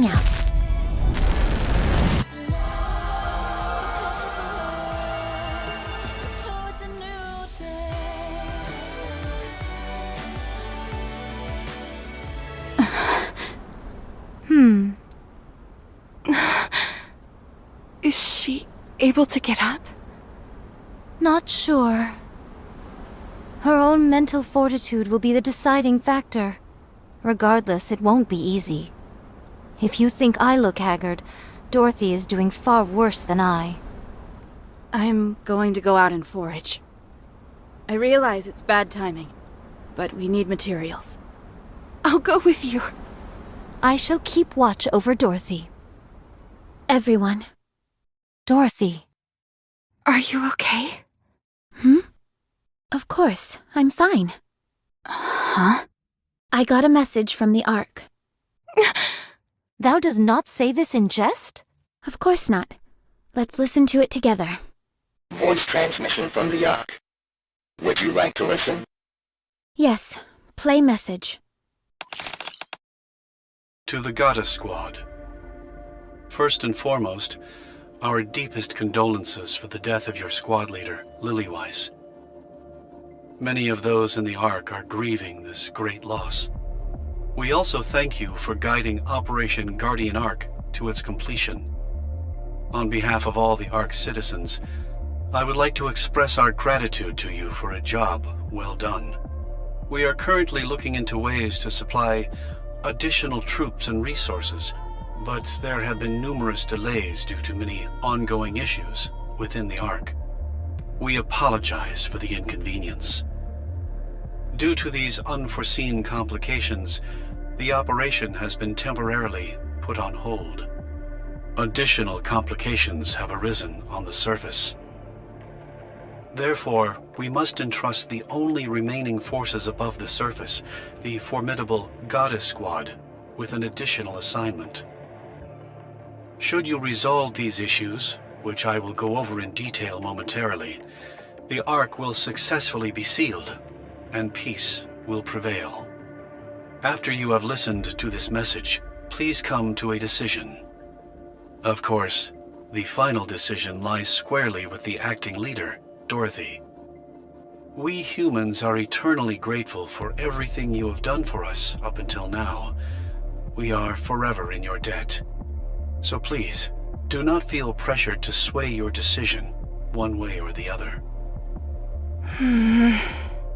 out. Is she able to get up? Not sure. Her own mental fortitude will be the deciding factor. Regardless, it won't be easy. If you think I look haggard, Dorothy is doing far worse than I. I'm going to go out and forage. I realize it's bad timing, but we need materials. I'll go with you. I shall keep watch over Dorothy. Everyone. Dorothy. Are you okay? Of course, I'm fine. Huh? I got a message from the Ark. Thou does not say this in jest? Of course not. Let's listen to it together. Voice transmission from the Ark. Would you like to listen? Yes, play message. To the Goddess Squad. First and foremost, our deepest condolences for the death of your squad leader, Lilyweiss. Many of those in the Ark are grieving this great loss. We also thank you for guiding Operation Guardian Ark to its completion. On behalf of all the Ark's citizens, I would like to express our gratitude to you for a job well done. We are currently looking into ways to supply additional troops and resources, but there have been numerous delays due to many ongoing issues within the Ark. We apologize for the inconvenience. Due to these unforeseen complications, the operation has been temporarily put on hold. Additional complications have arisen on the surface. Therefore, we must entrust the only remaining forces above the surface, the formidable Goddess Squad, with an additional assignment. Should you resolve these issues, which I will go over in detail momentarily, the Ark will successfully be sealed, and peace will prevail. After you have listened to this message, please come to a decision. Of course, the final decision lies squarely with the acting leader, Dorothy. We humans are eternally grateful for everything you have done for us up until now. We are forever in your debt. So please, do not feel pressured to sway your decision one way or the other.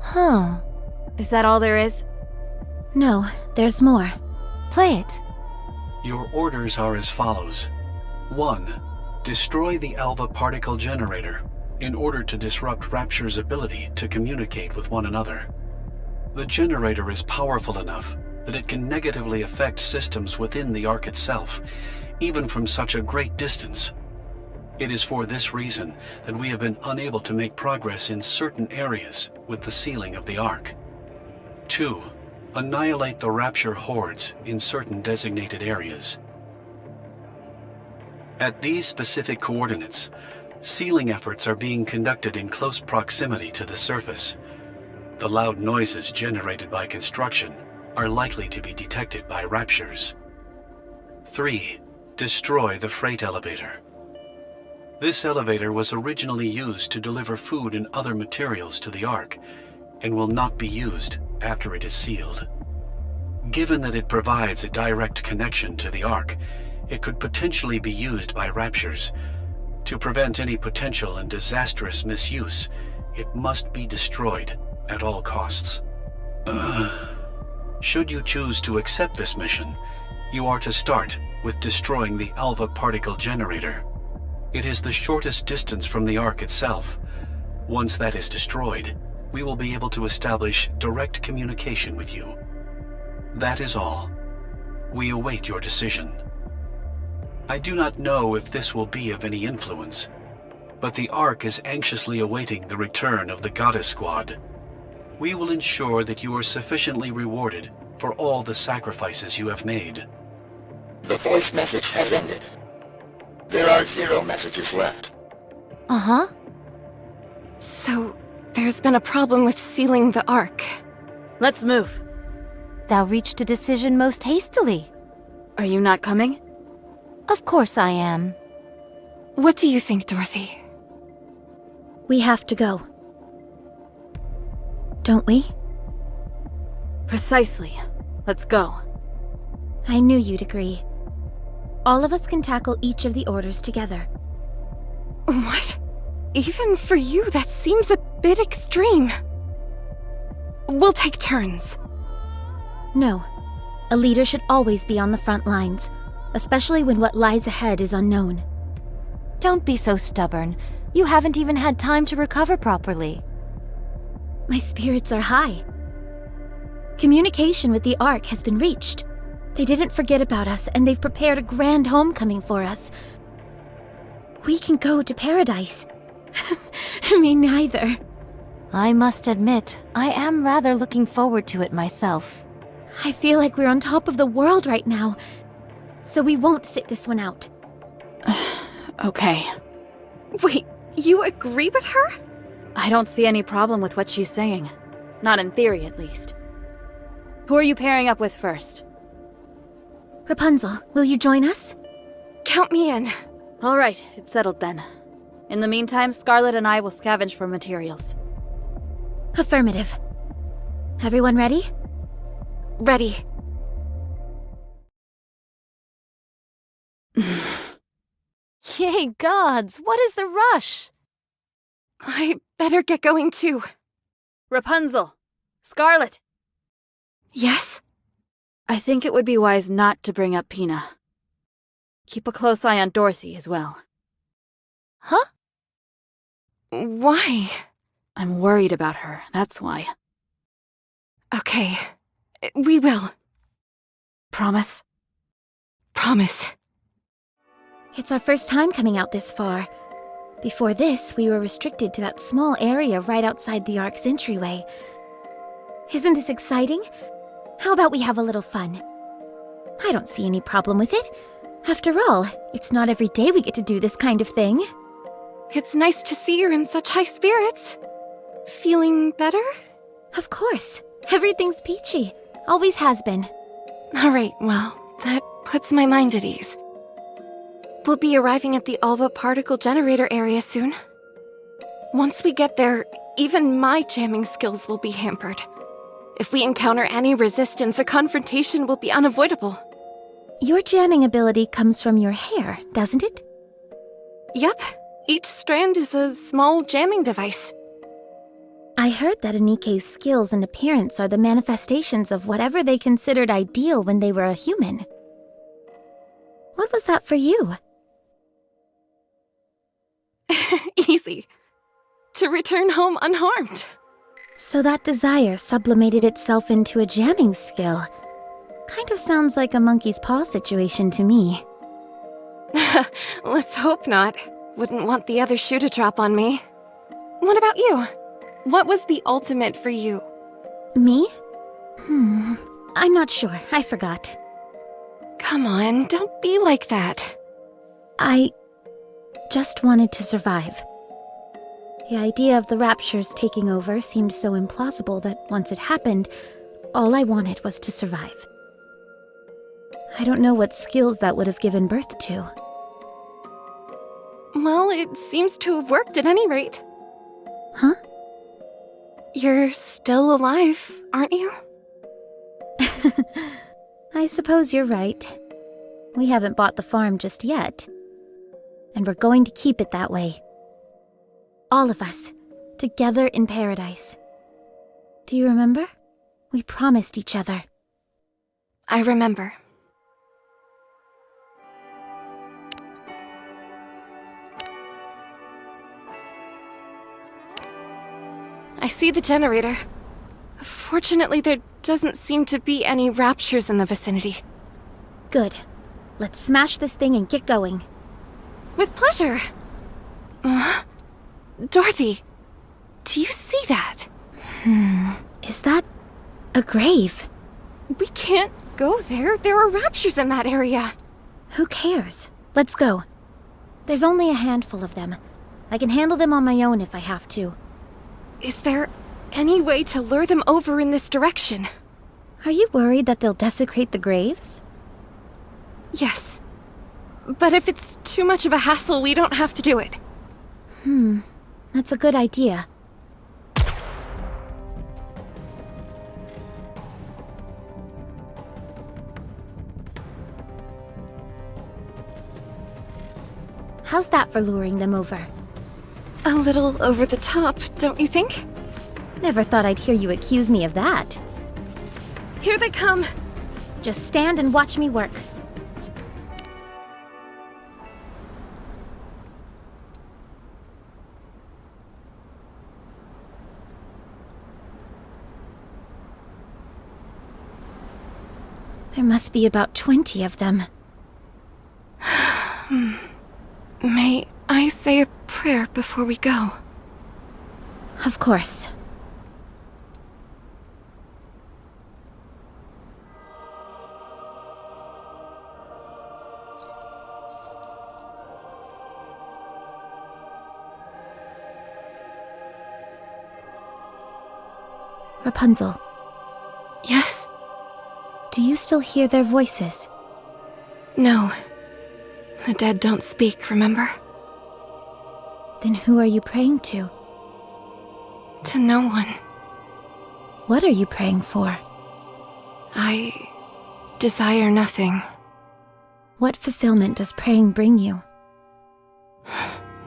Huh. Is that all there is? No, there's more. Play it. Your orders are as follows. 1. Destroy the Alva particle generator in order to disrupt Rapture's ability to communicate with one another. The generator is powerful enough that it can negatively affect systems within the Ark itself, even from such a great distance. It is for this reason that we have been unable to make progress in certain areas with the sealing of the Ark. 2. Annihilate the Rapture hordes in certain designated areas. At these specific coordinates, sealing efforts are being conducted in close proximity to the surface. The loud noises generated by construction are likely to be detected by Raptures. 3. Destroy the freight elevator. This elevator was originally used to deliver food and other materials to the Ark, and will not be used after it is sealed. Given that it provides a direct connection to the Ark, it could potentially be used by Raptures. To prevent any potential and disastrous misuse, it must be destroyed at all costs. Should you choose to accept this mission, you are to start with destroying the Alva particle generator. It is the shortest distance from the Ark itself. Once that is destroyed, we will be able to establish direct communication with you. That is all. We await your decision. I do not know if this will be of any influence, but the Ark is anxiously awaiting the return of the Goddess Squad. We will ensure that you are sufficiently rewarded for all the sacrifices you have made. The voice message has ended. There are 0 messages left. Uh-huh. So, there's been a problem with sealing the Ark. Let's move. Thou reached a decision most hastily. Are you not coming? Of course I am. What do you think, Dorothy? We have to go. Don't we? Precisely. Let's go. I knew you'd agree. All of us can tackle each of the orders together. What? Even for you, that seems a bit extreme. We'll take turns. No. A leader should always be on the front lines, especially when what lies ahead is unknown. Don't be so stubborn. You haven't even had time to recover properly. My spirits are high. Communication with the Ark has been reached. They didn't forget about us, and they've prepared a grand homecoming for us. We can go to paradise. Me neither. I must admit, I am rather looking forward to it myself. I feel like we're on top of the world right now, so we won't sit this one out. Okay. Wait, you agree with her? I don't see any problem with what she's saying. Not in theory, at least. Who are you pairing up with first? Rapunzel, will you join us? Count me in. All right, it's settled then. In the meantime, Scarlet and I will scavenge for materials. Affirmative. Everyone ready? Ready. Yay gods, what is the rush? I better get going too. Rapunzel! Scarlet! Yes? I think it would be wise not to bring up Pina. Keep a close eye on Dorothy as well. Huh? Why? I'm worried about her, that's why. Okay. We will. Promise? Promise. It's our first time coming out this far. Before this, we were restricted to that small area right outside the Ark's entryway. Isn't this exciting? How about we have a little fun? I don't see any problem with it. After all, it's not every day we get to do this kind of thing. It's nice to see her in such high spirits. Feeling better? Of course. Everything's peachy. Always has been. Alright, well, that puts my mind at ease. We'll be arriving at the Alva particle generator area soon. Once we get there, even my jamming skills will be hampered. If we encounter any resistance, a confrontation will be unavoidable. Your jamming ability comes from your hair, doesn't it? Yep, each strand is a small jamming device. I heard that Nikke's skills and appearance are the manifestations of whatever they considered ideal when they were a human. What was that for you? Easy. To return home unharmed. So that desire sublimated itself into a jamming skill. Kind of sounds like a monkey's paw situation to me. Let's hope not. Wouldn't want the other shoe to drop on me. What about you? What was the ultimate for you? Me? I'm not sure. I forgot. Come on, don't be like that. I just wanted to survive. The idea of the raptures taking over seemed so implausible that once it happened, all I wanted was to survive. I don't know what skills that would have given birth to. Well, it seems to have worked at any rate. Huh? You're still alive, aren't you? I suppose you're right. We haven't bought the farm just yet. And we're going to keep it that way. All of us, together in paradise. Do you remember? We promised each other. I remember. I see the generator. Fortunately, there doesn't seem to be any raptures in the vicinity. Good. Let's smash this thing and get going. With pleasure. Dorothy, do you see that? Is that a grave? We can't go there. There are raptures in that area. Who cares? Let's go. There's only a handful of them. I can handle them on my own if I have to. Is there any way to lure them over in this direction? Are you worried that they'll desecrate the graves? Yes. But if it's too much of a hassle, we don't have to do it. That's a good idea. How's that for luring them over? A little over the top, don't you think? Never thought I'd hear you accuse me of that. Here they come! Just stand and watch me work. There must be about 20 of them. May I say a prayer before we go? Of course. Rapunzel, Yes? do you still hear their voices? No. The dead don't speak, remember? Then who are you praying to? To no one. What are you praying for? I desire nothing. What fulfillment does praying bring you?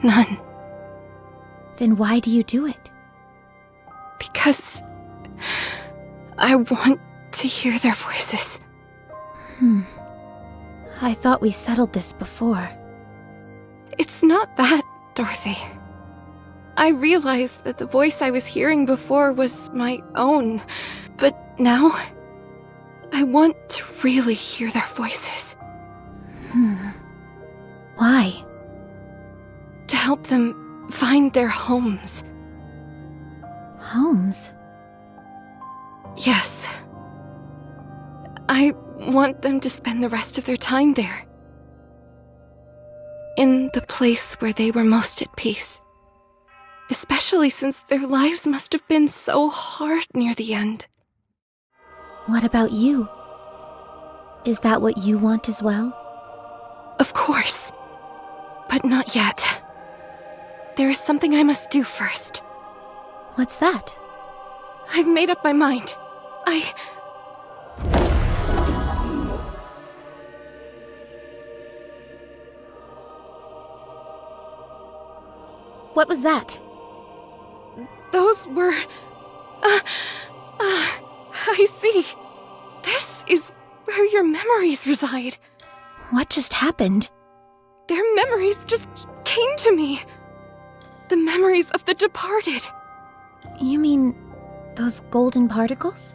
None. Then why do you do it? Because I want to hear their voices. I thought we settled this before. It's not that, Dorothy. I realized that the voice I was hearing before was my own, but now I want to really hear their voices. Why? To help them find their homes. Homes? Yes. I want them to spend the rest of their time there. In the place where they were most at peace. Especially since their lives must have been so hard near the end. What about you? Is that what you want as well? Of course. But not yet. There is something I must do first. What's that? I've made up my mind. What was that? Those were... I see. This is where your memories reside. What just happened? Their memories just came to me. The memories of the departed. You mean those golden particles?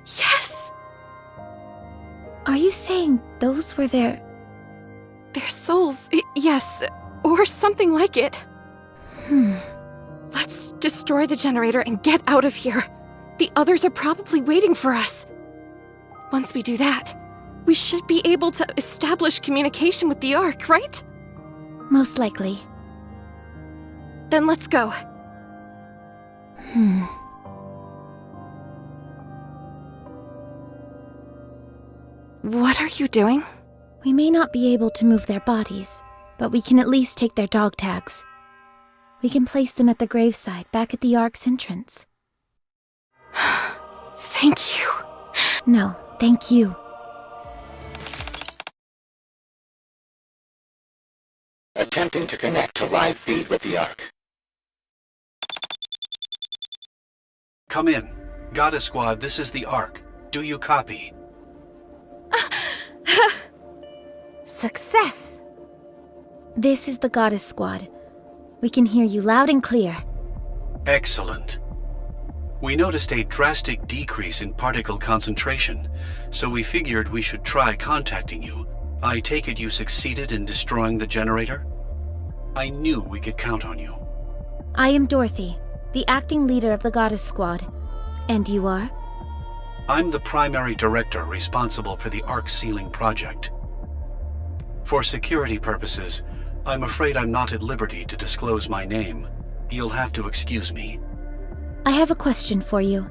Yes! Are you saying those were their... Their souls, yes, or something like it. Let's destroy the generator and get out of here. The others are probably waiting for us. Once we do that, we should be able to establish communication with the Ark, right? Most likely. Then let's go. What are you doing? We may not be able to move their bodies, but we can at least take their dog tags. We can place them at the graveside back at the Ark's entrance. Thank you. No, thank you. Attempting to connect to live feed with the Ark. Come in. Goddess Squad, this is the Ark. Do you copy? Success! This is the Goddess Squad. We can hear you loud and clear. Excellent. We noticed a drastic decrease in particle concentration, so we figured we should try contacting you. I take it you succeeded in destroying the generator? I knew we could count on you. I am Dorothy, the acting leader of the Goddess Squad. And you are? I'm the primary director responsible for the Ark Sealing project. For security purposes, I'm afraid I'm not at liberty to disclose my name. You'll have to excuse me. I have a question for you.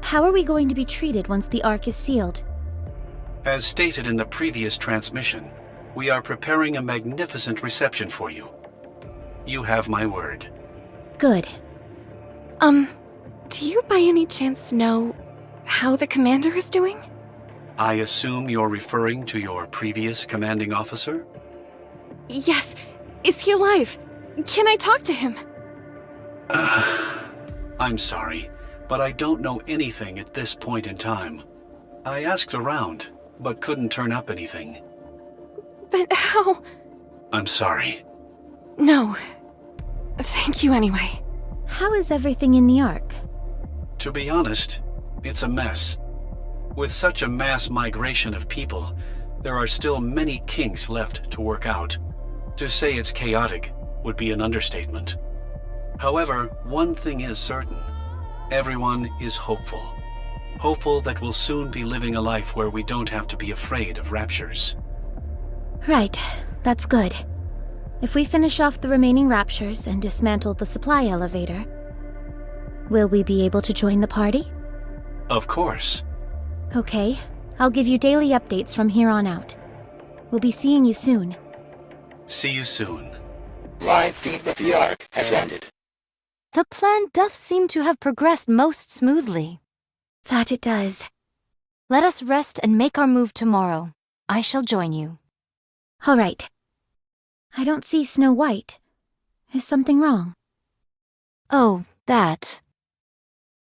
How are we going to be treated once the Ark is sealed? As stated in the previous transmission, we are preparing a magnificent reception for you. You have my word. Good. Do you by any chance know how the commander is doing? I assume you're referring to your previous commanding officer? Yes. Is he alive? Can I talk to him? I'm sorry, but I don't know anything at this point in time. I asked around, but couldn't turn up anything. But how? I'm sorry. No. Thank you anyway. How is everything in the Ark? To be honest, it's a mess. With such a mass migration of people, there are still many kinks left to work out. To say it's chaotic would be an understatement. However, one thing is certain. Everyone is hopeful. Hopeful that we'll soon be living a life where we don't have to be afraid of raptures. Right, that's good. If we finish off the remaining raptures and dismantle the supply elevator, will we be able to join the party? Of course. Okay, I'll give you daily updates from here on out. We'll be seeing you soon. See you soon. Live feed with the Ark has ended. The plan doth seem to have progressed most smoothly. That it does. Let us rest and make our move tomorrow. I shall join you. All right. I don't see Snow White. Is something wrong? Oh, that.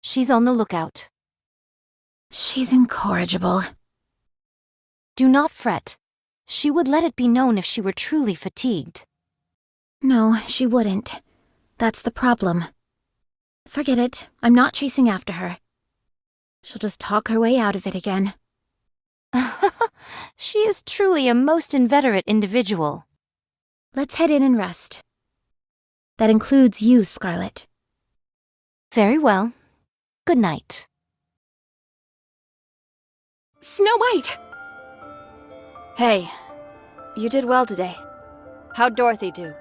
She's on the lookout. She's incorrigible. Do not fret. She would let it be known if she were truly fatigued. No, she wouldn't. That's the problem. Forget it. I'm not chasing after her. She'll just talk her way out of it again. She is truly a most inveterate individual. Let's head in and rest. That includes you, Scarlet. Very well. Good night. Snow White! Hey, you did well today. How'd Dorothy do?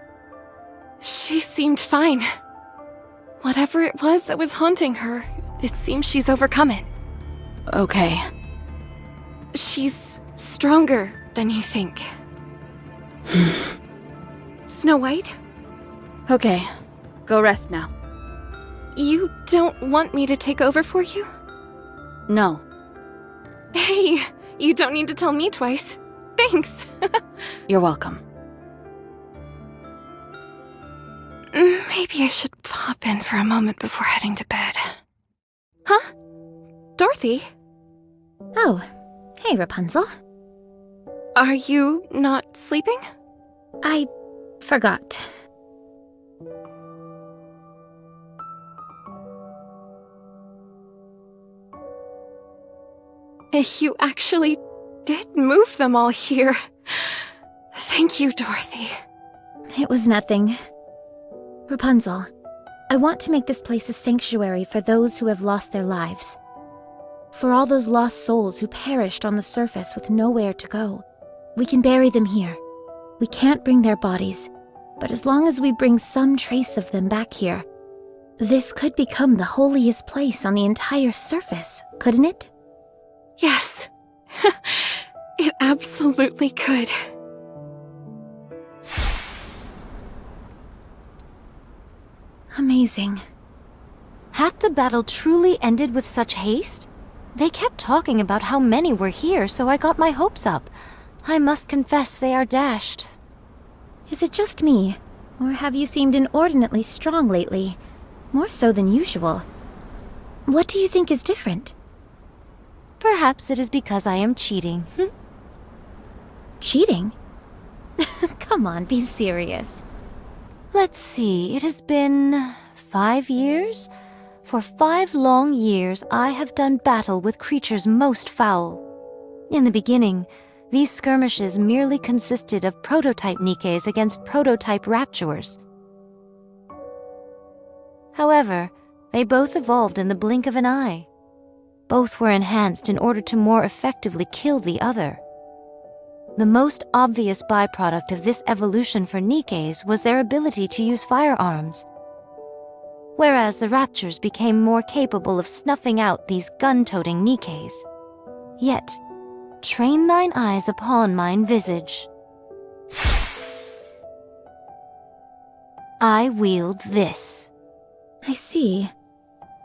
She seemed fine. Whatever it was that was haunting her, it seems she's overcome it. Okay. She's stronger than you think. Snow White? Okay, go rest now. You don't want me to take over for you? No. Hey, you don't need to tell me twice. Thanks. You're welcome. Maybe I should pop in for a moment before heading to bed. Huh? Dorothy? Oh, hey, Rapunzel. Are you not sleeping? I forgot. You actually did move them all here. Thank you, Dorothy. It was nothing. Rapunzel, I want to make this place a sanctuary for those who have lost their lives. For all those lost souls who perished on the surface with nowhere to go. We can bury them here. We can't bring their bodies, but as long as we bring some trace of them back here, this could become the holiest place on the entire surface, couldn't it? Yes. It absolutely could. Amazing. Had the battle truly ended with such haste? They kept talking about how many were here, so I got my hopes up. I must confess they are dashed. Is it just me, or have you seemed inordinately strong lately? More so than usual. What do you think is different? Perhaps it is because I am cheating. Cheating? Come on, be serious. Let's see, it has been 5 years? For 5 long years, I have done battle with creatures most foul. In the beginning, these skirmishes merely consisted of prototype Nikkes against prototype raptures. However, they both evolved in the blink of an eye. Both were enhanced in order to more effectively kill the other. The most obvious byproduct of this evolution for Nikkes was their ability to use firearms. Whereas the raptures became more capable of snuffing out these gun-toting Nikkes. Yet, Train thine eyes upon mine visage. I wield this. I see.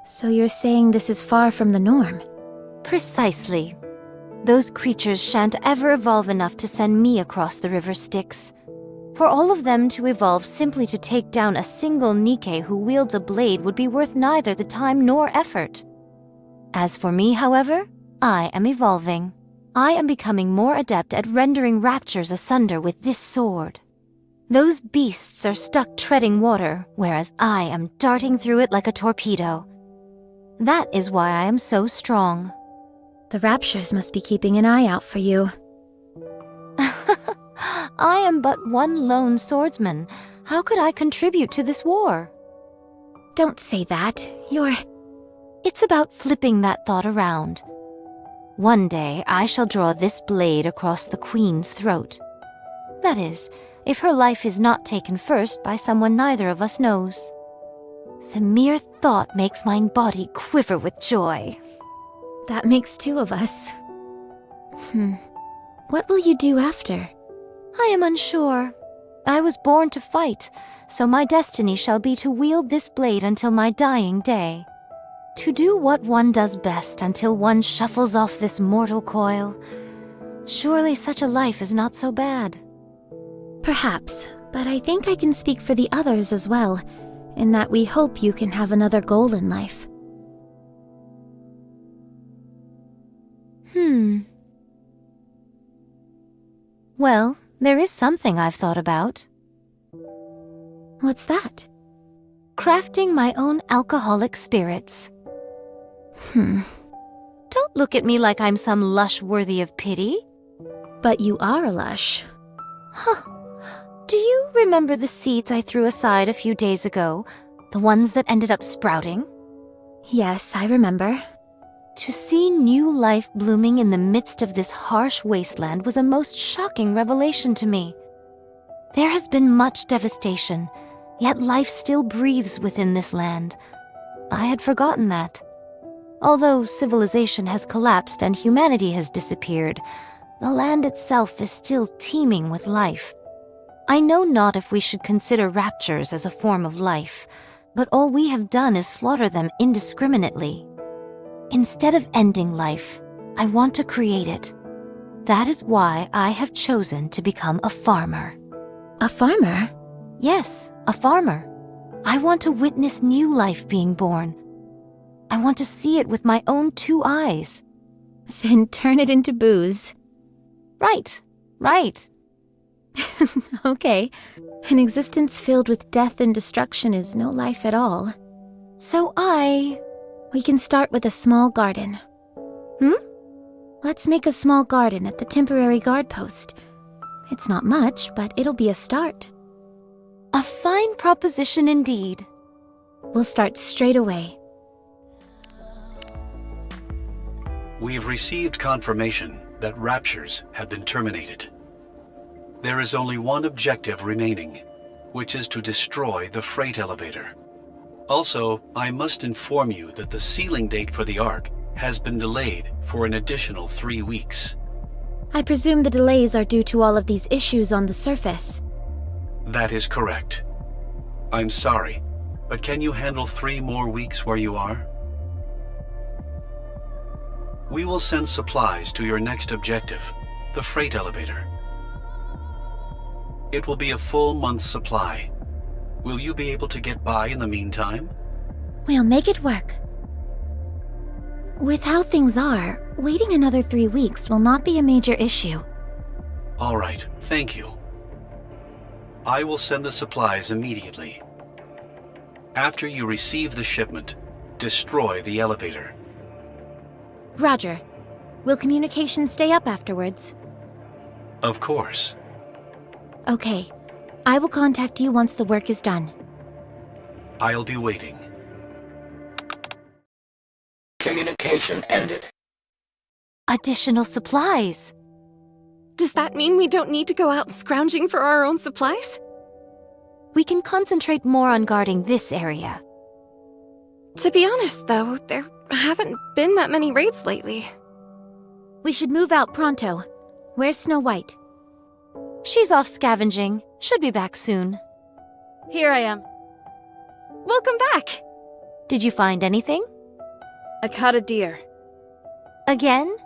So you're saying this is far from the norm? Precisely. Those creatures shan't ever evolve enough to send me across the river Styx. For all of them to evolve simply to take down a single Nikke who wields a blade would be worth neither the time nor effort. As for me, however, I am evolving. I am becoming more adept at rendering raptures asunder with this sword. Those beasts are stuck treading water, whereas I am darting through it like a torpedo. That is why I am so strong. The Raptures must be keeping an eye out for you. I am but one lone swordsman. How could I contribute to this war? Don't say that. It's about flipping that thought around. One day I shall draw this blade across the Queen's throat. That is, if her life is not taken first by someone neither of us knows. The mere thought makes my body quiver with joy. That makes two of us. What will you do after? I am unsure. I was born to fight, so my destiny shall be to wield this blade until my dying day. To do what one does best until one shuffles off this mortal coil. Surely such a life is not so bad. Perhaps, but I think I can speak for the others as well, in that we hope you can have another goal in life. Well, there is something I've thought about. What's that? Crafting my own alcoholic spirits. Don't look at me like I'm some lush worthy of pity. But you are a lush. Do you remember the seeds I threw aside a few days ago? The ones that ended up sprouting? Yes, I remember. To see new life blooming in the midst of this harsh wasteland was a most shocking revelation to me. There has been much devastation, yet life still breathes within this land. I had forgotten that. Although civilization has collapsed and humanity has disappeared, the land itself is still teeming with life. I know not if we should consider raptures as a form of life, but all we have done is slaughter them indiscriminately. Instead of ending life, I want to create it. That is why I have chosen to become a farmer. A farmer? Yes, a farmer. I want to witness new life being born. I want to see it with my own two eyes. Then turn it into booze. Right. Okay. An existence filled with death and destruction is no life at all. So We can start with a small garden. Let's make a small garden at the temporary guard post. It's not much, but it'll be a start. A fine proposition indeed. We'll start straight away. We've received confirmation that raptures have been terminated. There is only one objective remaining, which is to destroy the freight elevator. Also, I must inform you that the sealing date for the Ark has been delayed for an additional 3 weeks. I presume the delays are due to all of these issues on the surface. That is correct. I'm sorry, but can you handle 3 more weeks where you are? We will send supplies to your next objective, the freight elevator. It will be a full month's supply. Will you be able to get by in the meantime? We'll make it work. With how things are, waiting another 3 weeks will not be a major issue. All right, thank you. I will send the supplies immediately. After you receive the shipment, destroy the elevator. Roger. Will communication stay up afterwards? Of course. Okay. I will contact you once the work is done. I'll be waiting. Communication ended. Additional supplies. Does that mean we don't need to go out scrounging for our own supplies? We can concentrate more on guarding this area. To be honest, though, there haven't been that many raids lately. We should move out pronto. Where's Snow White? She's off scavenging. Should be back soon. Here I am. Welcome back! Did you find anything? I caught a deer. Again?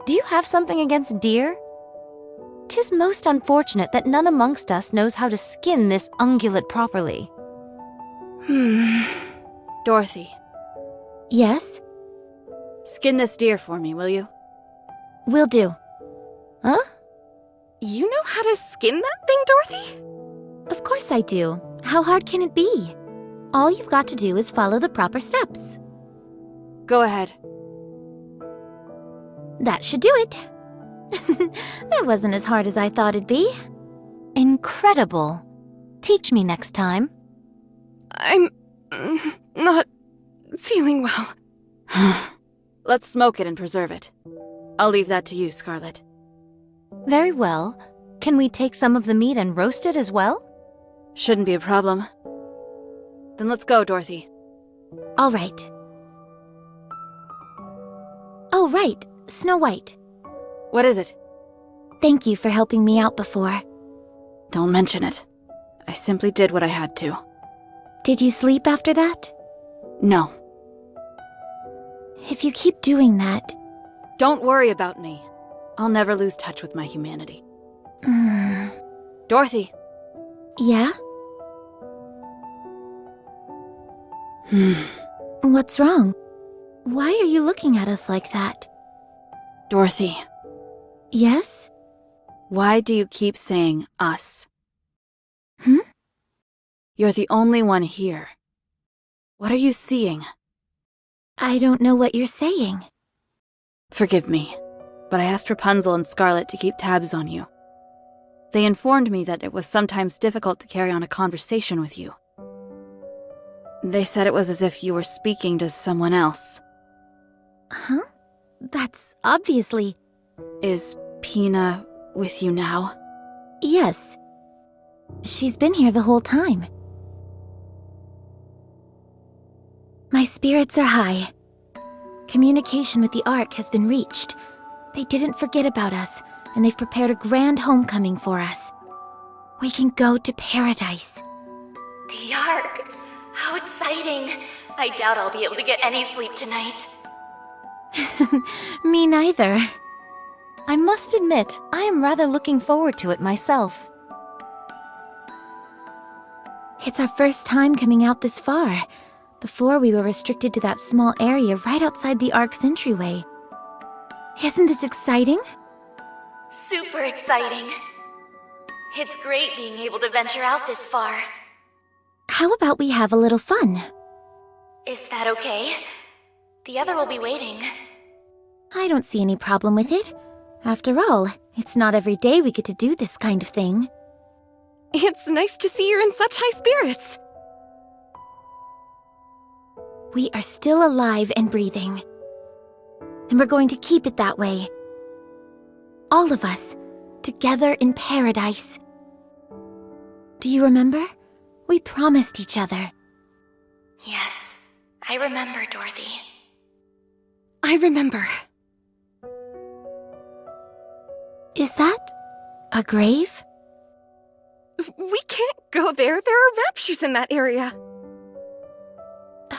Do you have something against deer? 'Tis most unfortunate that none amongst us knows how to skin this ungulate properly. Dorothy, Yes? skin this deer for me, will you? Will do. Huh? You know how to skin that thing, Dorothy? Of course I do. How hard can it be? All you've got to do is follow the proper steps. Go ahead. That should do it. That wasn't as hard as I thought it'd be. Incredible. Teach me next time. I'm not feeling well. Let's smoke it and preserve it. I'll leave that to you, Scarlet. Very well. Can we take some of the meat and roast it as well? Shouldn't be a problem. Then let's go, Dorothy. All right. Oh, right. Snow White. What is it? Thank you for helping me out before. Don't mention it. I simply did what I had to. Did you sleep after that? No. If you keep doing that... Don't worry about me. I'll never lose touch with my humanity. Mm, Dorothy. yeah? What's wrong? Why are you looking at us like that? Dorothy, Yes? why do you keep saying us? Hmm? You're the only one here. What are you seeing? I don't know what you're saying. Forgive me, but I asked Rapunzel and Scarlet to keep tabs on you. They informed me that it was sometimes difficult to carry on a conversation with you. They said it was as if you were speaking to someone else. Huh? That's obviously... Is Pina with you now? Yes. She's been here the whole time. My spirits are high. Communication with the Ark has been reached. They didn't forget about us, and they've prepared a grand homecoming for us. We can go to paradise. The Ark! How exciting! I doubt I'll be able to get any sleep tonight. Me neither. I must admit, I am rather looking forward to it myself. It's our first time coming out this far. Before, we were restricted to that small area right outside the Ark's entryway. Isn't this exciting? Super exciting. It's great being able to venture out this far. How about we have a little fun? Is that okay? The other will be waiting. I don't see any problem with it. After all, it's not every day we get to do this kind of thing. It's nice to see you're in such high spirits. We are still alive and breathing. And we're going to keep it that way. All of us, together in paradise. Do you remember? We promised each other. Yes, I remember, Dorothy. I remember. Is that a grave? We can't go there. There are raptures in that area.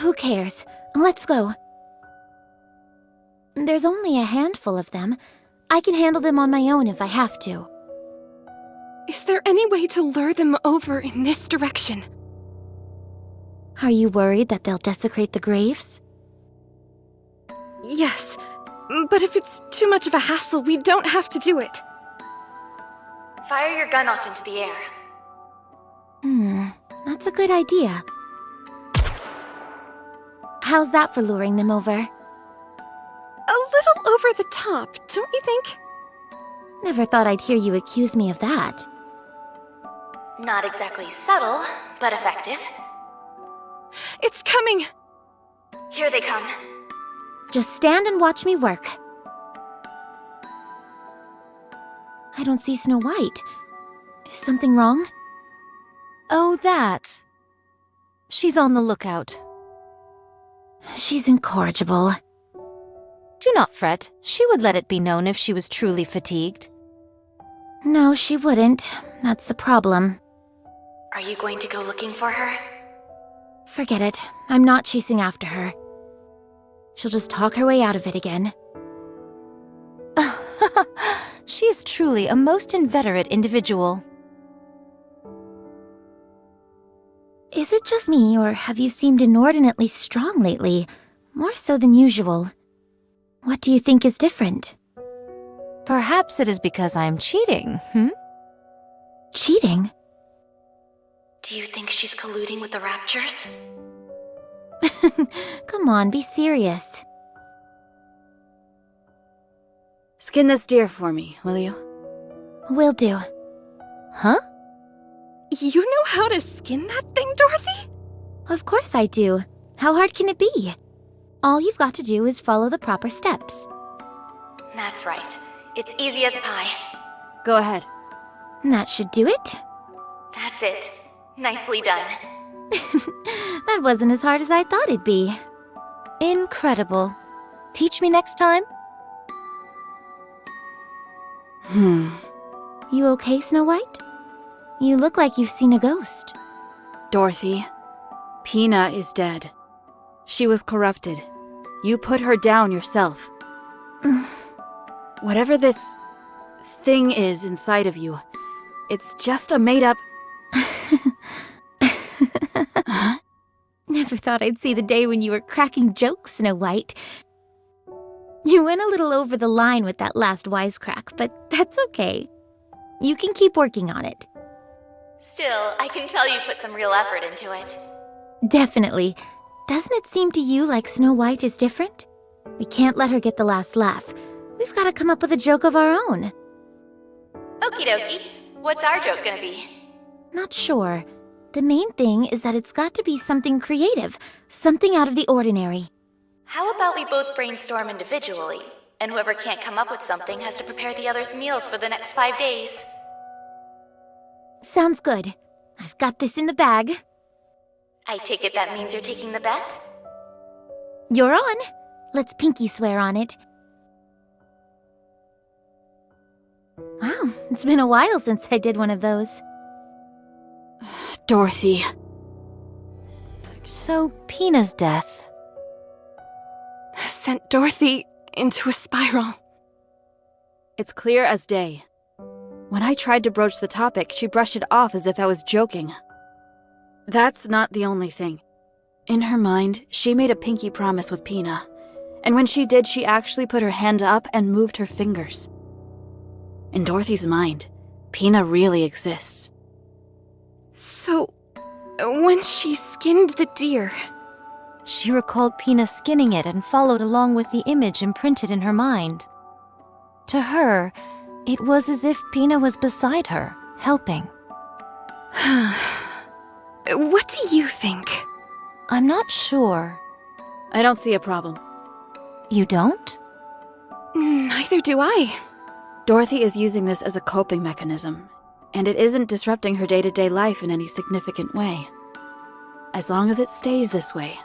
Who cares? Let's go. There's only a handful of them. I can handle them on my own if I have to. Is there any way to lure them over in this direction? Are you worried that they'll desecrate the graves? Yes, but if it's too much of a hassle, we don't have to do it. Fire your gun off into the air. That's a good idea. How's that for luring them over? A little over the top, don't you think? Never thought I'd hear you accuse me of that. Not exactly subtle, but effective. It's coming! Here they come. Just stand and watch me work. I don't see Snow White. Is something wrong? Oh, that. She's on the lookout. She's incorrigible. Do not fret. She would let it be known if she was truly fatigued. No, she wouldn't. That's the problem. Are you going to go looking for her? Forget it. I'm not chasing after her. She'll just talk her way out of it again. She is truly a most inveterate individual. Is it just me, or have you seemed inordinately strong lately? More so than usual. What do you think is different? Perhaps it is because I am cheating, Cheating? Do you think she's colluding with the Raptures? Come on, be serious. Skin this deer for me, will you? Will do. Huh? You know how to skin that thing, Dorothy? Of course I do. How hard can it be? All you've got to do is follow the proper steps. That's right. It's easy as pie. Go ahead. That should do it. That's it. Nicely done. That wasn't as hard as I thought it'd be. Incredible. Teach me next time? You okay, Snow White? You look like you've seen a ghost. Dorothy, Pina is dead. She was corrupted. You put her down yourself. Whatever this thing is inside of you, it's just a made-up... Never thought I'd see the day when you were cracking jokes, Snow White. You went a little over the line with that last wisecrack, but that's okay. You can keep working on it. Still, I can tell you put some real effort into it. Definitely. Doesn't it seem to you like Snow White is different? We can't let her get the last laugh. We've got to come up with a joke of our own. Okie dokie. What's our joke gonna be? Not sure. The main thing is that it's got to be something creative, something out of the ordinary. How about we both brainstorm individually, and whoever can't come up with something has to prepare the other's meals for the next 5 days? Sounds good. I've got this in the bag. I take it that means you're taking the bet? You're on. Let's pinky swear on it. Wow, it's been a while since I did one of those. Dorothy. So, Pina's death. Sent Dorothy into a spiral. It's clear as day. When I tried to broach the topic, she brushed it off as if I was joking. That's not the only thing. In her mind, she made a pinky promise with Pina. And when she did, she actually put her hand up and moved her fingers. In Dorothy's mind, Pina really exists. So, when she skinned the deer, She recalled Pina skinning it and followed along with the image imprinted in her mind. To her, it was as if Pina was beside her, helping. what do you think? I'm not sure. I don't see a problem. You don't? Neither do I. Dorothy is using this as a coping mechanism, and it isn't disrupting her day-to-day life in any significant way. As long as it stays this way,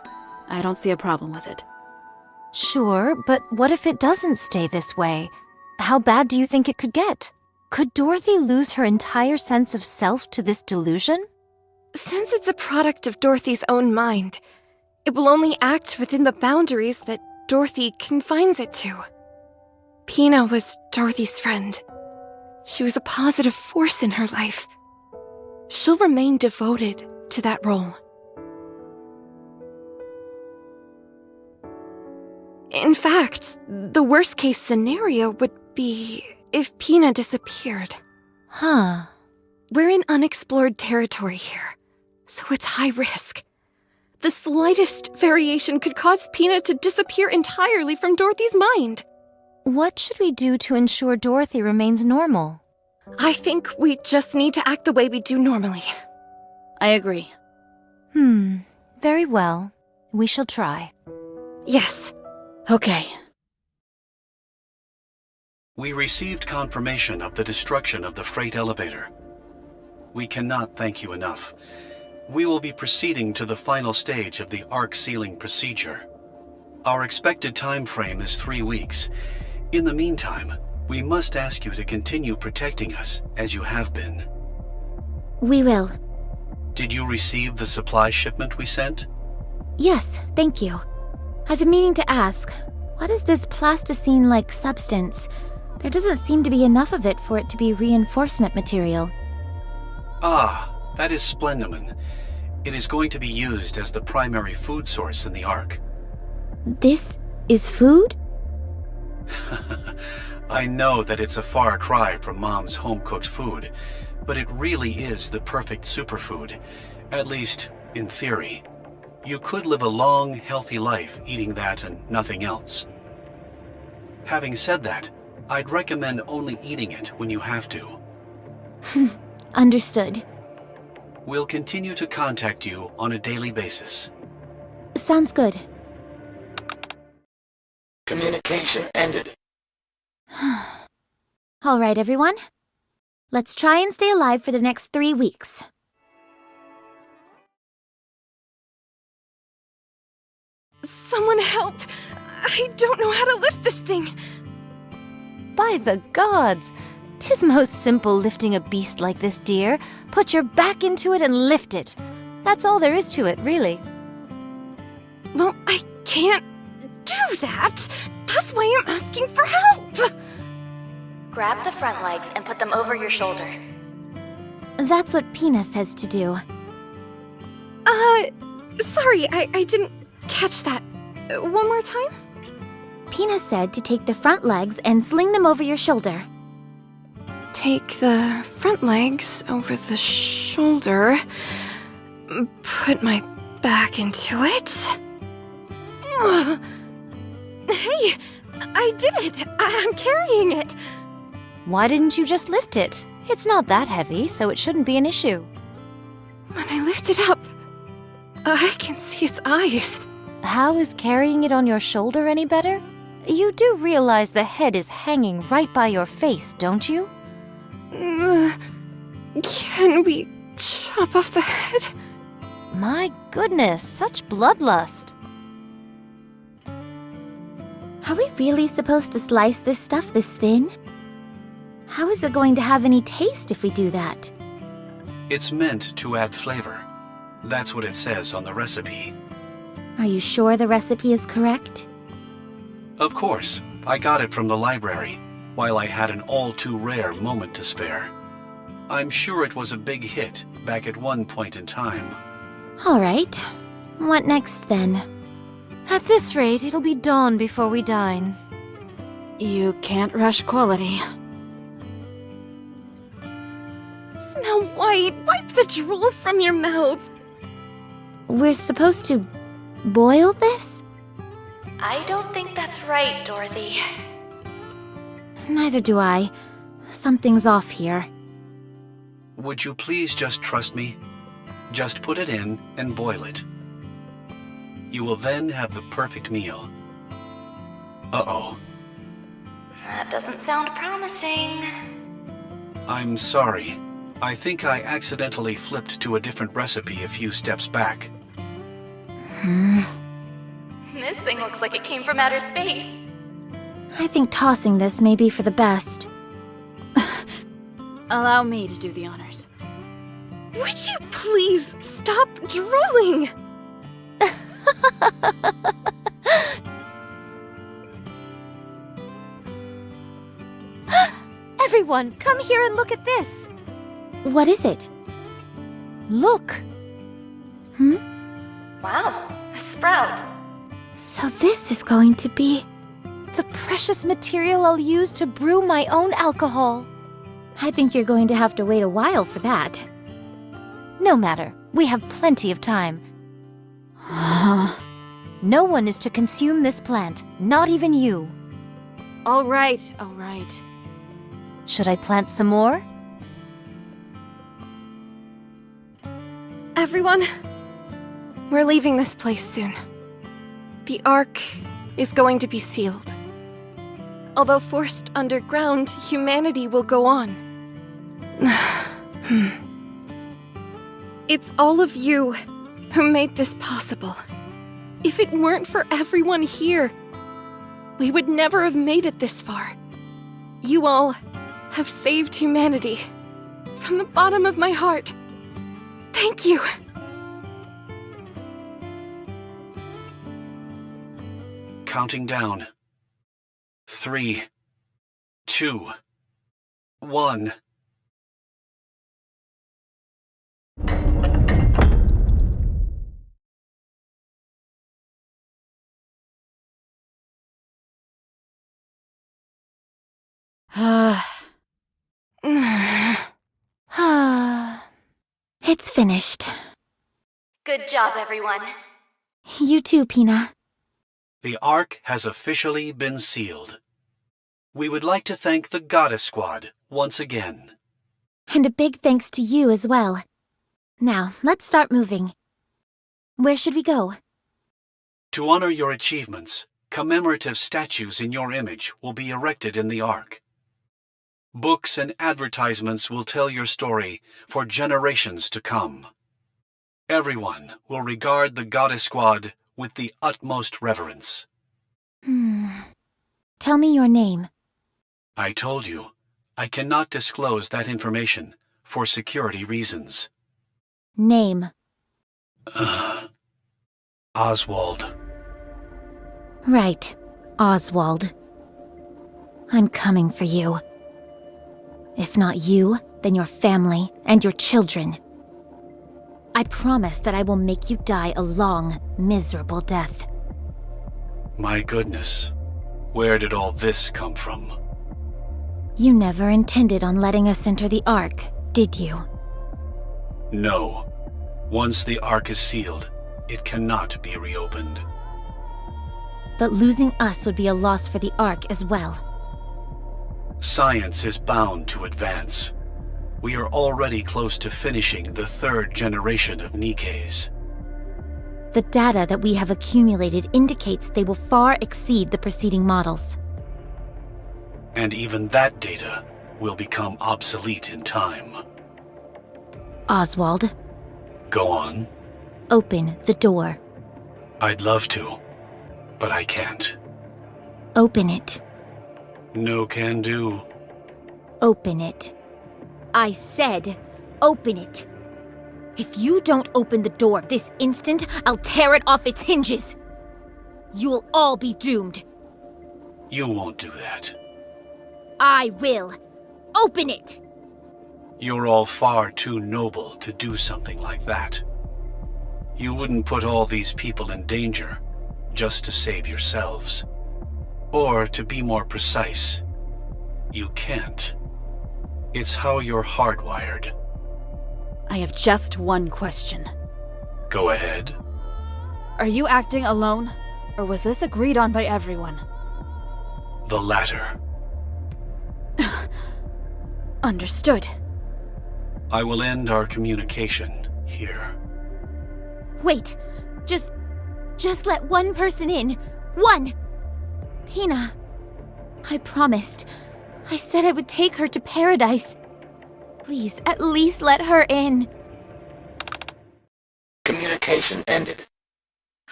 I don't see a problem with it. Sure, but what if it doesn't stay this way? How bad do you think it could get? Could Dorothy lose her entire sense of self to this delusion? Since it's a product of Dorothy's own mind, it will only act within the boundaries that Dorothy confines it to. Pina was Dorothy's friend. She was a positive force in her life. She'll remain devoted to that role. In fact, the worst-case scenario would be if Pina disappeared. Huh. We're in unexplored territory here, so it's high risk. The slightest variation could cause Pina to disappear entirely from Dorothy's mind. What should we do to ensure Dorothy remains normal? I think we just need to act the way we do normally. I agree. Very well. We shall try. Yes. Okay. We received confirmation of the destruction of the freight elevator. We cannot thank you enough. We will be proceeding to the final stage of the arc sealing procedure. Our expected time frame is 3 weeks. In the meantime, we must ask you to continue protecting us as you have been. We will. Did you receive the supply shipment we sent? Yes, thank you. I've been meaning to ask, what is this plasticine-like substance? There doesn't seem to be enough of it for it to be reinforcement material. Ah, that is splendomen. It is going to be used as the primary food source in the Ark. This is food? I know that it's a far cry from Mom's home-cooked food, but it really is the perfect superfood, at least in theory. You could live a long, healthy life eating that and nothing else. Having said that, I'd recommend only eating it when you have to. Understood. We'll continue to contact you on a daily basis. Sounds good. Communication ended. All right, everyone. Let's try and stay alive for the next 3 weeks. Someone help! I don't know how to lift this thing! By the gods! 'Tis most simple lifting a beast like this, dear. Put your back into it and lift it. That's all there is to it, really. Well, I can't do that! That's why I'm asking for help! Grab the front legs and put them over your shoulder. That's what Pina says to do. Sorry, I didn't catch that. One more time? Pina said to take the front legs and sling them over your shoulder. Take the front legs over the shoulder. Put my back into it. Hey, I did it! I'm carrying it! Why didn't you just lift it? It's not that heavy, so it shouldn't be an issue. When I lift it up, I can see its eyes. How is carrying it on your shoulder any better? You do realize the head is hanging right by your face, don't you? Can we chop off the head? My goodness, such bloodlust. Are we really supposed to slice this stuff this thin? How is it going to have any taste if we do that? It's meant to add flavor. That's what it says on the recipe. Are you sure the recipe is correct? Of course, I got it from the library, while I had an all-too-rare moment to spare. I'm sure it was a big hit back at one point in time. All right. What next, then? At this rate, it'll be dawn before we dine. You can't rush quality. Snow White, wipe the drool from your mouth. We're supposed to boil this? I don't think that's right, Dorothy. Neither do I. Something's off here. Would you please just trust me? Just put it in and boil it. You will then have the perfect meal. Uh-oh. That doesn't sound promising. I'm sorry. I think I accidentally flipped to a different recipe a few steps back. This thing looks like it came from outer space. I think tossing this may be for the best. Allow me to do the honors. Would you please stop drooling? Everyone, come here and look at this. What is it? Look. Wow, a sprout. So this is going to be... The precious material I'll use to brew my own alcohol. I think you're going to have to wait a while for that. No matter. We have plenty of time. No one is to consume this plant, not even you. All right, all right. Should I plant some more? Everyone, we're leaving this place soon. The Ark is going to be sealed. Although forced underground, humanity will go on. It's all of you who made this possible. If it weren't for everyone here, we would never have made it this far. You all have saved humanity. From the bottom of my heart. Thank you. Counting down. 3, 2, 1. It's finished. Good job, everyone. You too, Pina. The Ark has officially been sealed. We would like to thank the Goddess Squad once again. And a big thanks to you as well. Now, let's start moving. Where should we go? To honor your achievements, commemorative statues in your image will be erected in the Ark. Books and advertisements will tell your story for generations to come. Everyone will regard the Goddess Squad with the utmost reverence. Tell me your name. I told you, I cannot disclose that information for security reasons. Name. Oswald. Right, Oswald. I'm coming for you. If not you, then your family and your children. I promise that I will make you die a long, miserable death. My goodness, where did all this come from? You never intended on letting us enter the Ark, did you? No. Once the Ark is sealed, it cannot be reopened. But losing us would be a loss for the Ark as well. Science is bound to advance. We are already close to finishing the 3rd generation of Nikkes. The data that we have accumulated indicates they will far exceed the preceding models. And even that data will become obsolete in time. Oswald, Go on. open the door. I'd love to, but I can't. Open it. No can do. Open it. I said, open it. If you don't open the door this instant, I'll tear it off its hinges. You'll all be doomed. You won't do that. I will. Open it! You're all far too noble to do something like that. You wouldn't put all these people in danger just to save yourselves. Or, to be more precise, you can't. It's how you're hardwired. I have just one question. Go ahead. Are you acting alone? Or was this agreed on by everyone? The latter. Understood. I will end our communication here. Wait, just let one person in. One! Pina, I promised. I said I would take her to paradise. Please, at least let her in. Communication ended.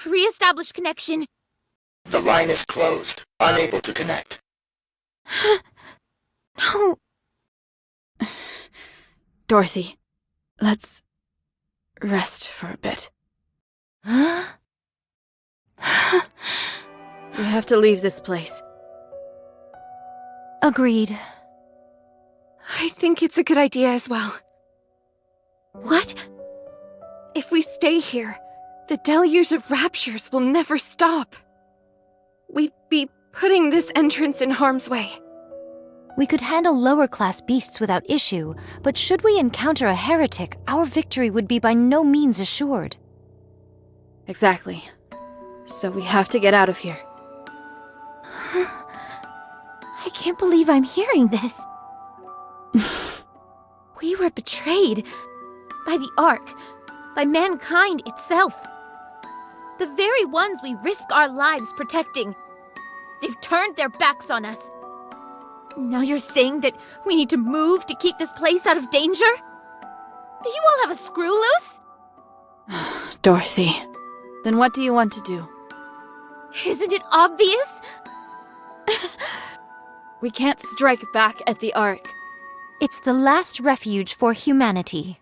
Re-establish connection. The line is closed. Unable to connect. No. Dorothy, let's rest for a bit. We have to leave this place. Agreed. I think it's a good idea as well. What? If we stay here, the deluge of raptures will never stop. We'd be putting this entrance in harm's way. We could handle lower-class beasts without issue, but should we encounter a heretic, our victory would be by no means assured. Exactly. So we have to get out of here. I can't believe I'm hearing this. We were betrayed. By the Ark. By mankind itself. The very ones we risk our lives protecting. They've turned their backs on us. Now you're saying that we need to move to keep this place out of danger? Do you all have a screw loose? Dorothy, then what do you want to do? Isn't it obvious? We can't strike back at the Ark. It's the last refuge for humanity.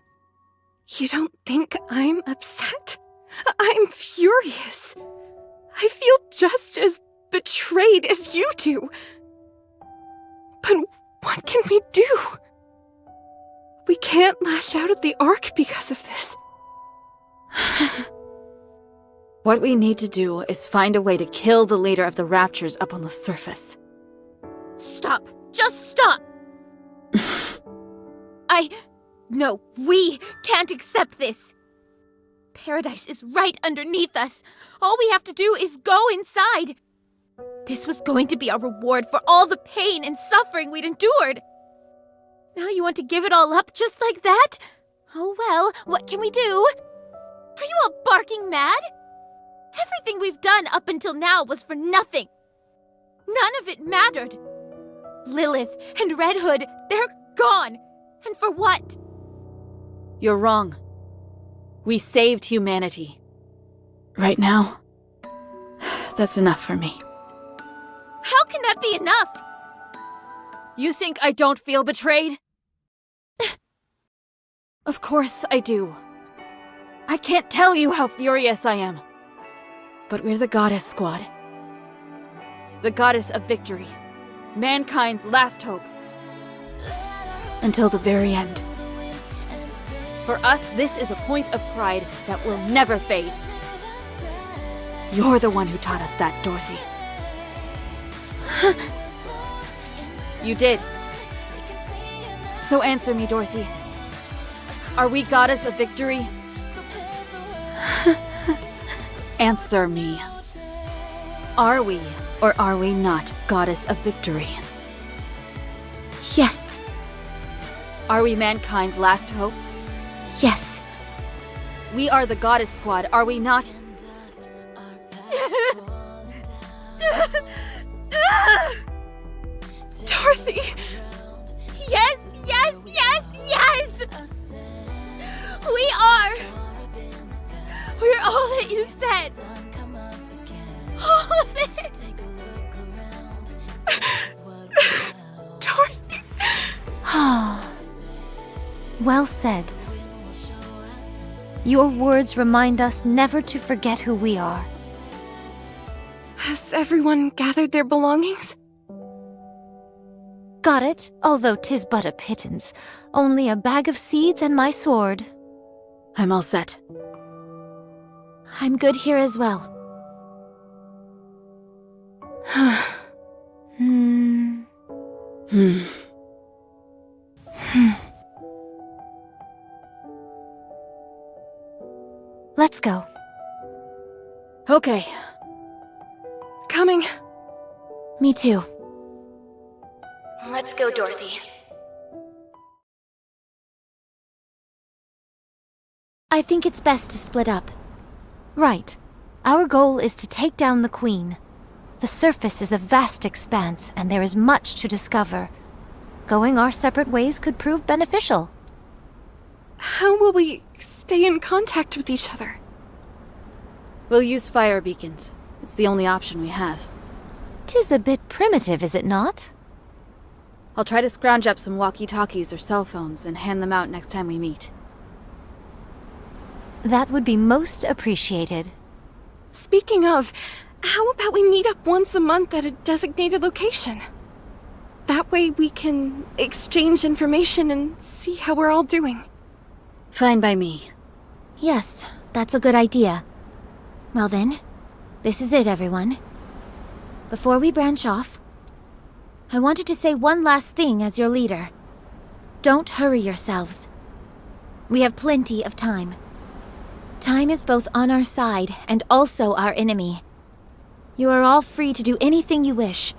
You don't think I'm upset? I'm furious. I feel just as betrayed as you do. But what can we do? We can't lash out at the Ark because of this. What we need to do is find a way to kill the leader of the Raptures up on the surface. Stop! Just stop! No, we can't accept this. Paradise is right underneath us. All we have to do is go inside. This was going to be our reward for all the pain and suffering we'd endured. Now you want to give it all up just like that? Oh well, what can we do? Are you all barking mad? Everything we've done up until now was for nothing. None of it mattered. Lilith and Red Hood, they're gone. And for what? You're wrong. We saved humanity. Right now, that's enough for me. How can that be enough? You think I don't feel betrayed? Of course I do. I can't tell you how furious I am. But we're the Goddess Squad. The Goddess of Victory. Mankind's last hope. Until the very end. For us, this is a point of pride that will never fade. You're the one who taught us that, Dorothy. You did. So answer me, Dorothy. Are we Goddess of Victory? Answer me. Are we, or are we not, Goddess of Victory? Yes. Are we mankind's last hope? Yes. We are the Goddess Squad, are we not? Dorothy! Yes, yes, yes, yes! We are! We're all that you said! All of it! Dorothy! Well said. Your words remind us never to forget who we are. Has everyone gathered their belongings? Got it, although 'tis but a pittance. Only a bag of seeds and my sword. I'm all set. I'm good here as well. Let's go. Okay. Coming. Me too. Let's go, Dorothy. I think it's best to split up. Right. Our goal is to take down the Queen. The surface is a vast expanse, and there is much to discover. Going our separate ways could prove beneficial. How will we stay in contact with each other? We'll use fire beacons. It's the only option we have. 'Tis a bit primitive, is it not? I'll try to scrounge up some walkie-talkies or cell phones and hand them out next time we meet. That would be most appreciated. Speaking of, how about we meet up once a month at a designated location? That way we can exchange information and see how we're all doing. Fine by me. Yes, that's a good idea. Well then, this is it, everyone. Before we branch off, I wanted to say one last thing as your leader. Don't hurry yourselves. We have plenty of time. Time is both on our side and also our enemy. You are all free to do anything you wish,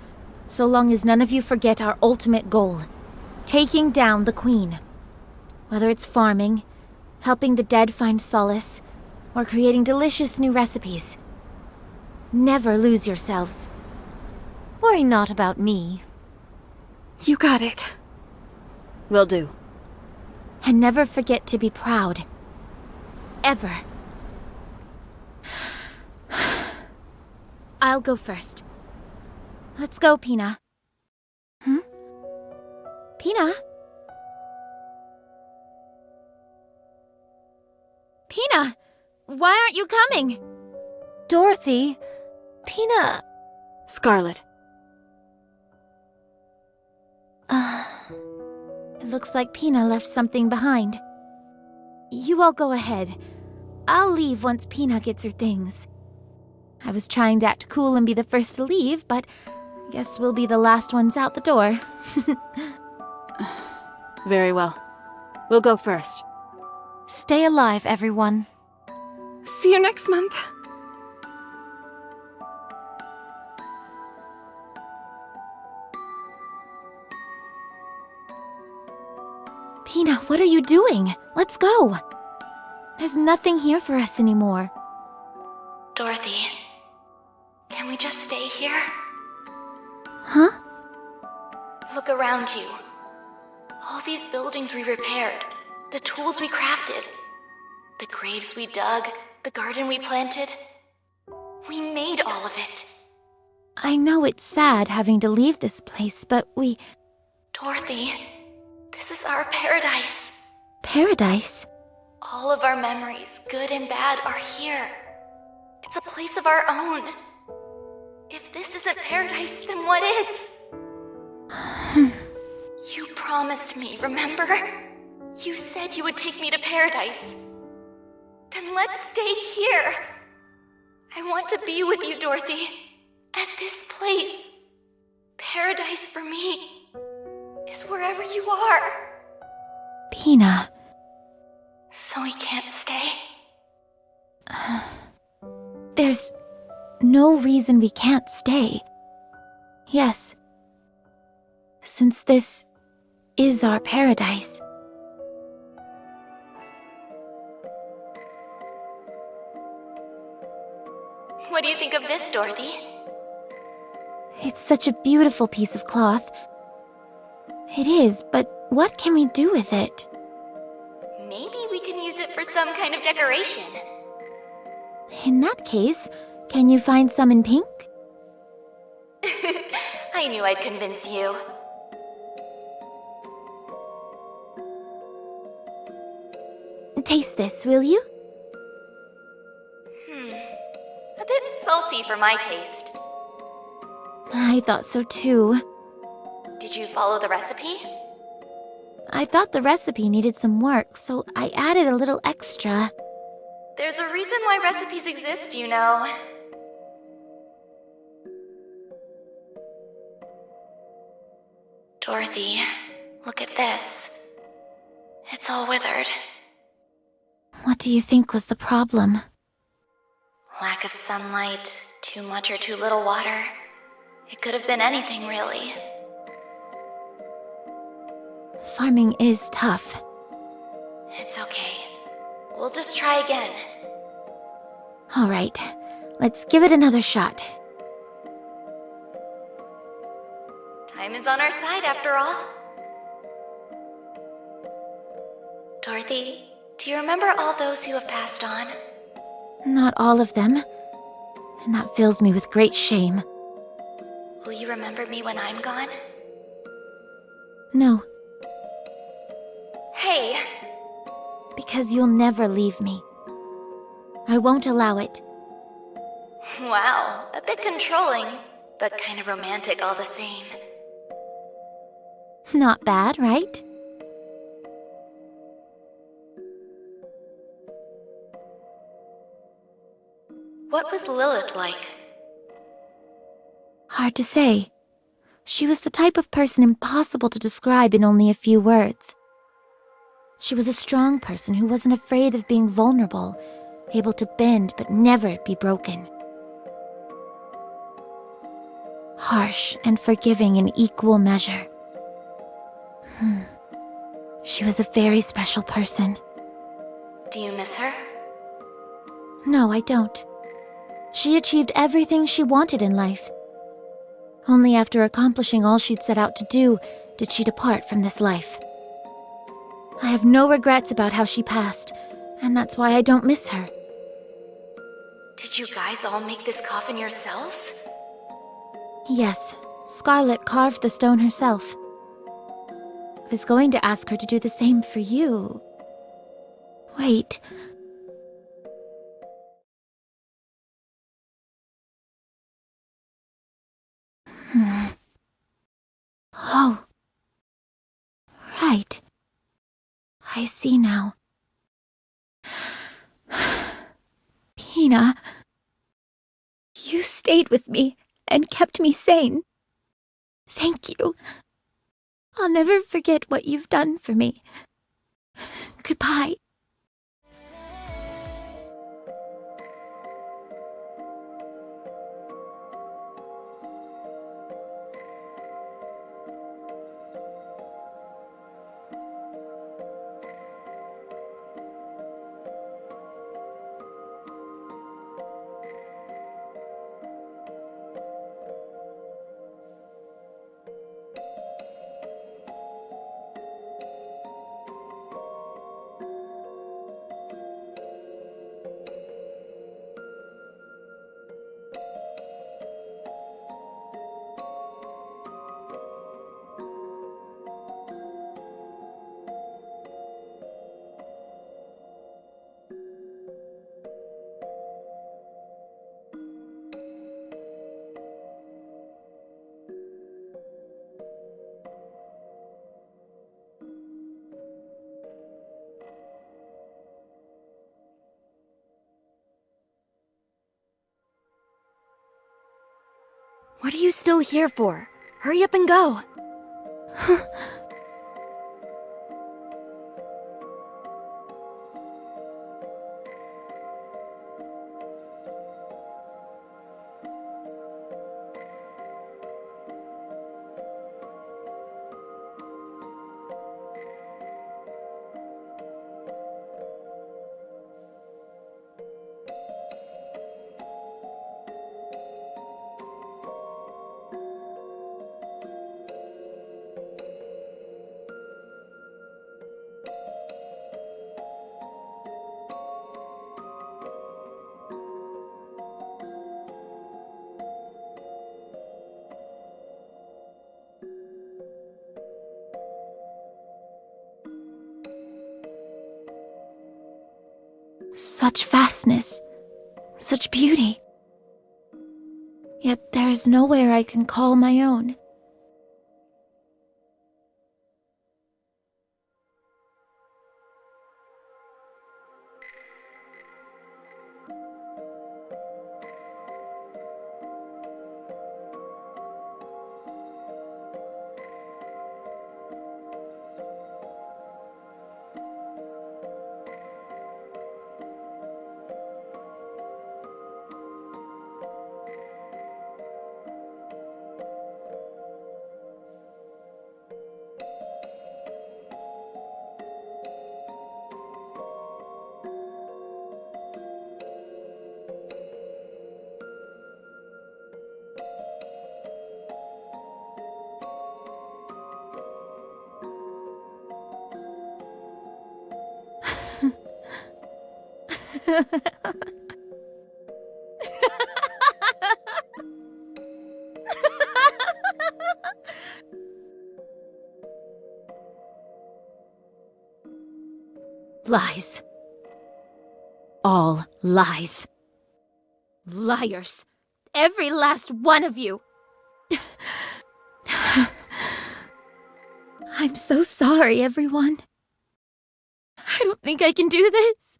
so long as none of you forget our ultimate goal, taking down the Queen. Whether it's farming, helping the dead find solace, or creating delicious new recipes. Never lose yourselves. Worry not about me. You got it. Will do. And never forget to be proud. Ever. I'll go first. Let's go, Pina. Pina? Pina! Why aren't you coming? Dorothy, Pina... Scarlet. It looks like Pina left something behind. You all go ahead. I'll leave once Pina gets her things. I was trying to act cool and be the first to leave, but guess we'll be the last ones out the door. Very well. We'll go first. Stay alive, everyone. See you next month. Pina, what are you doing? Let's go. There's nothing here for us anymore. Dorothy, can we just stay here? Huh? Look around you. All these buildings we repaired, the tools we crafted, the graves we dug, the garden we planted. We made all of it. I know it's sad having to leave this place, but we... Dorothy, this is our paradise. Paradise? All of our memories, good and bad, are here. It's a place of our own. If this isn't paradise, then what is? You promised me, remember? You said you would take me to paradise. Then let's stay here. I want to be with you, Dorothy. At this place. Paradise for me is wherever you are. Pina. So we can't stay? There's no reason we can't stay. Yes. Since this is our paradise. What do you think of this, Dorothy? It's such a beautiful piece of cloth. It is, but what can we do with it? Maybe we can use it for some kind of decoration. In that case, can you find some in pink? I knew I'd convince you. Taste this, will you? A bit salty for my taste. I thought so too. Did you follow the recipe? I thought the recipe needed some work, so I added a little extra. There's a reason why recipes exist, you know. Dorothy, look at this. It's all withered. What do you think was the problem? Lack of sunlight, too much or too little water. It could have been anything, really. Farming is tough. It's okay. We'll just try again. All right, let's give it another shot. Time is on our side, after all. Dorothy, do you remember all those who have passed on? Not all of them, and that fills me with great shame. Will you remember me when I'm gone? No, Hey, because you'll never leave me. I won't allow it. wow, a bit controlling, but kind of romantic all the same. Not bad, right? What was Lilith like? Hard to say. She was the type of person impossible to describe in only a few words. She was a strong person who wasn't afraid of being vulnerable, able to bend but never be broken. Harsh and forgiving in equal measure. She was a very special person. Do you miss her? No, I don't. She achieved everything she wanted in life. Only after accomplishing all she'd set out to do did she depart from this life. I have no regrets about how she passed, and that's why I don't miss her. Did you guys all make this coffin yourselves? Yes, Scarlet carved the stone herself. I was going to ask her to do the same for you. Wait. Oh. Right. I see now. Pina, you stayed with me and kept me sane. Thank you. I'll never forget what you've done for me. Goodbye. What are you still here for? Hurry up and go. Such vastness, such beauty. Yet there is nowhere I can call my own. Lies. All lies. Liars. Every last one of you. I'm so sorry, everyone. I don't think I can do this.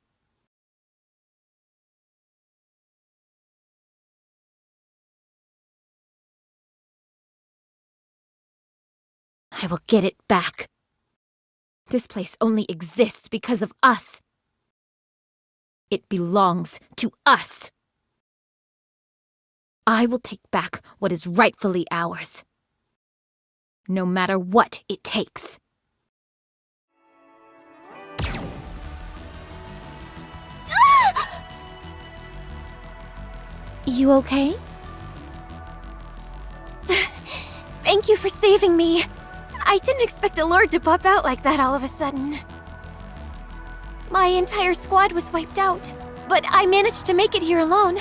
I will get it back. This place only exists because of us. It belongs to us. I will take back what is rightfully ours, no matter what it takes. You okay? Thank you for saving me. I didn't expect a lord to pop out like that all of a sudden. My entire squad was wiped out. but I managed to make it here alone.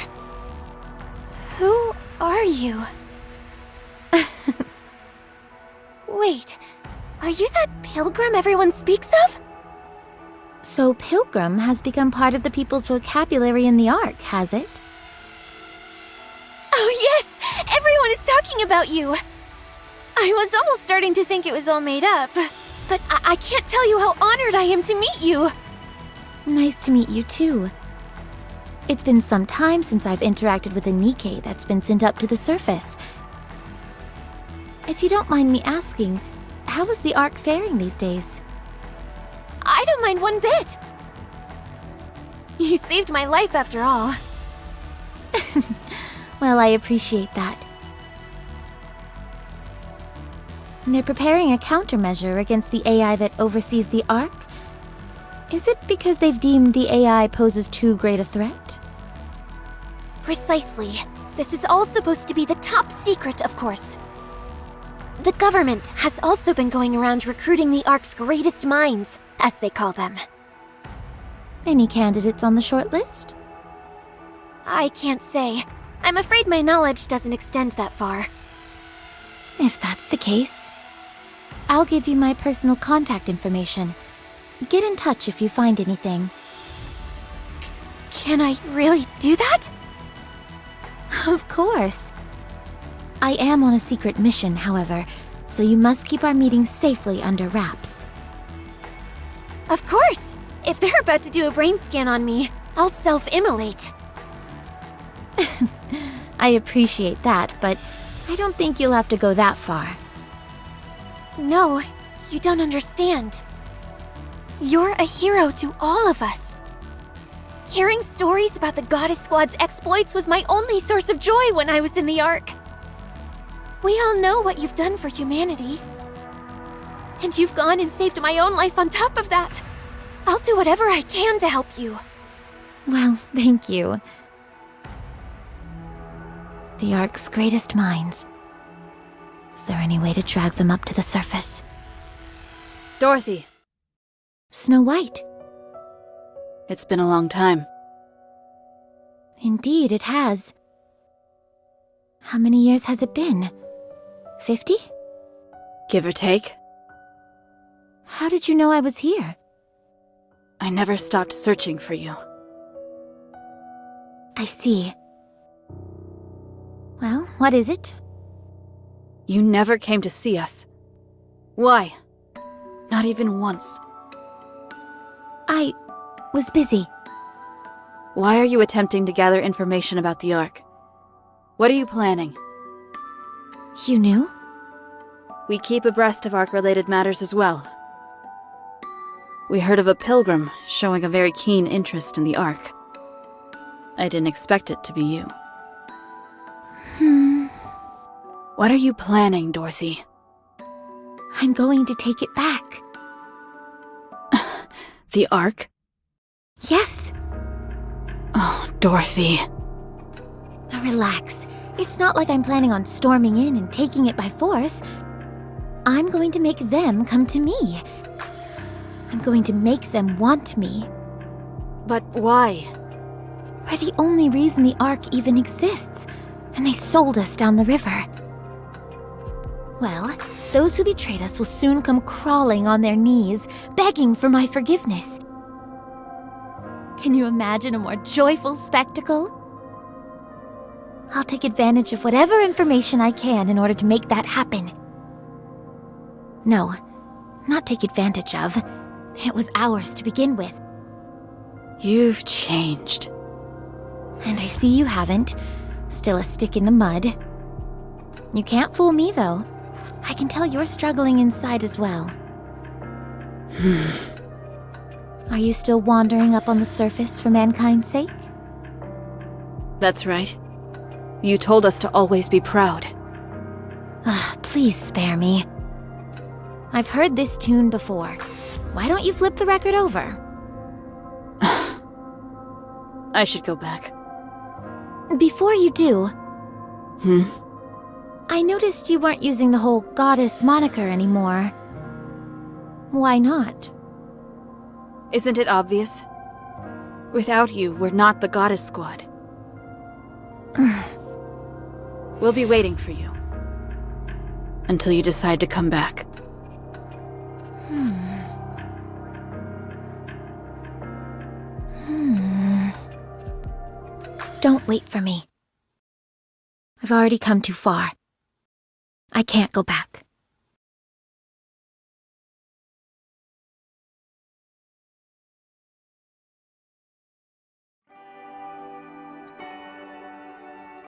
Who are you? Wait, are you that pilgrim everyone speaks of? So pilgrim has become part of the people's vocabulary in the Ark, has it? Oh yes! Everyone is talking about you! I was almost starting to think it was all made up, but I can't tell you how honored I am to meet you! Nice to meet you too. It's been some time since I've interacted with a Nikke that's been sent up to the surface. If you don't mind me asking, how is the Ark faring these days? I don't mind one bit! You saved my life after all. Well, I appreciate that. They're preparing a countermeasure against the AI that oversees the Ark? Is it because they've deemed the AI poses too great a threat? Precisely. This is all supposed to be the top secret, of course. The government has also been going around recruiting the Ark's greatest minds, as they call them. Any candidates on the shortlist? I can't say. I'm afraid my knowledge doesn't extend that far. If that's the case, I'll give you my personal contact information. Get in touch if you find anything. Can I really do that? Of course. I am on a secret mission, however, so you must keep our meeting safely under wraps. Of course! If they're about to do a brain scan on me, I'll self-immolate. I appreciate that, but I don't think you'll have to go that far. No, you don't understand. You're a hero to all of us. Hearing stories about the Goddess Squad's exploits was my only source of joy when I was in the Ark. We all know what you've done for humanity. And you've gone and saved my own life on top of that. I'll do whatever I can to help you. Well, thank you. The Ark's greatest minds. Is there any way to drag them up to the surface? Dorothy, Snow White. it's been a long time. Indeed, it has. How many years has it been? 50? Give or take. How did you know I was here? I never stopped searching for you. I see. Well, what is it? You never came to see us. Why? Not even once. I was busy. Why are you attempting to gather information about the Ark? What are you planning? You knew? We keep abreast of Ark-related matters as well. We heard of a pilgrim showing a very keen interest in the Ark. I didn't expect it to be you. What are you planning, Dorothy? I'm going to take it back. The Ark? Yes. Oh, Dorothy. Now relax. It's not like I'm planning on storming in and taking it by force. I'm going to make them come to me. I'm going to make them want me. But why? We're the only reason the Ark even exists, and they sold us down the river. Well, those who betrayed us will soon come crawling on their knees, begging for my forgiveness. Can you imagine a more joyful spectacle? I'll take advantage of whatever information I can in order to make that happen. No, not take advantage of. It was ours to begin with. You've changed. And I see you haven't. Still a stick in the mud. You can't fool me, though. I can tell you're struggling inside as well. Are you still wandering up on the surface for mankind's sake? That's right. You told us to always be proud. Please spare me. I've heard this tune before. Why don't you flip the record over? I should go back. Before you do, I noticed you weren't using the whole goddess moniker anymore. Why not? Isn't it obvious? Without you, we're not the Goddess Squad. We'll be waiting for you. Until you decide to come back. Don't wait for me. I've already come too far. I can't go back.